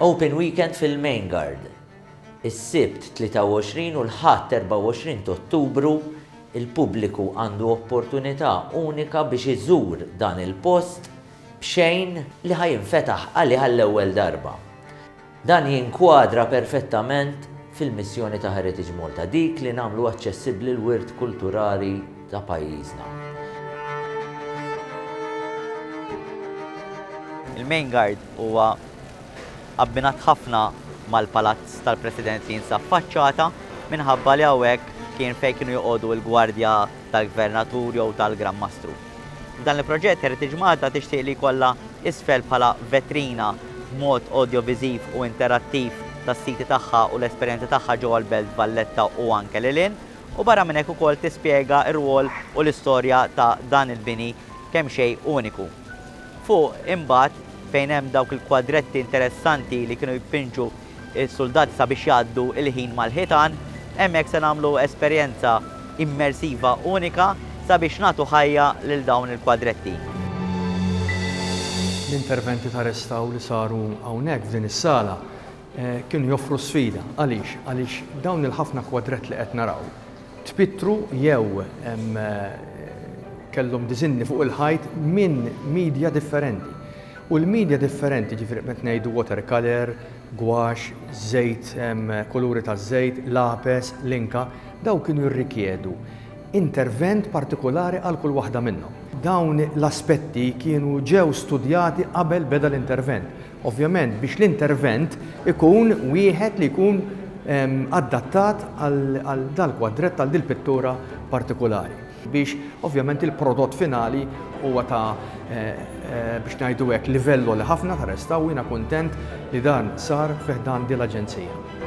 Open Weekend fil-Main Guard. Is-Sibt 23 u l-Ħadd 24 ta' Ottubru il-pubbliku għandu opportunità unika biex iżur dan il-post b'xejn li ħajinfetaħ għalih għall-ewwel darba. Dan jinkwadra perfettament fil-missjoni ta' Heritage Malta, dik li nagħmlu aċċessibbli l-wirt kulturali ta' pajjiżna. Il-Main Guard huwa abbinat ħafna mal-palazz tal-President li jinsab faċċata minħabba li hawnhekk kien fejn kienu joqogħdu l-gwardja tal-Gvernatur jew tal-Gran Mastru. Dan il-proġett Heritage Malta tixtieq li jkollha isfel bħala vetrina b'mod audiovisiv u interattiv tas-siti tagħha u l-esperjenzi tagħha ġewwa l-Belt Valletta u anke lilin, u barra minn hekk ukoll tispjega r-rwol u l-istorja ta' dan il-bini kemm xejn uniku. Fuq imbagħad fejn hemm dawk il-kwadretti interessanti li kienu jpinġu il-soldati sabiex jgħaddu il-ħin mal-ħitan, hemmhekk se nagħmlu esperjenza immersiva unika sabiex nagħtu ħajja lil dawn il-kwadretti. L-interventi ta' restaw li saru hawnhekk f'din is-sala kienu joffru sfida. Għaliex dawn il-ħafna kwadrett li qed naraw tpittru jew kellhom diżinni fuq il-ħajt minn midja differenti. U l-midja differenti ġifieri qed ngħidu watercolor, gouache, żejt, kuluri ta' żejt, lapes, linka, daw kienu jirrikjedu intervent partikolari għal kull waħda minnhom. Dawn l-aspetti kienu ġew studjati qabel beda l-intervent. Ovvjament biex l-intervent ikun wieħed li jkun adattat għal dal-kwadrett għal dil-pittura partikolari. Biex ovvjament il-prodott finali huwa ta' biex ngħidu hekk livello li ħafna ta' restaw, jiena kuntent li dan sar fih dan din l-aġenzija.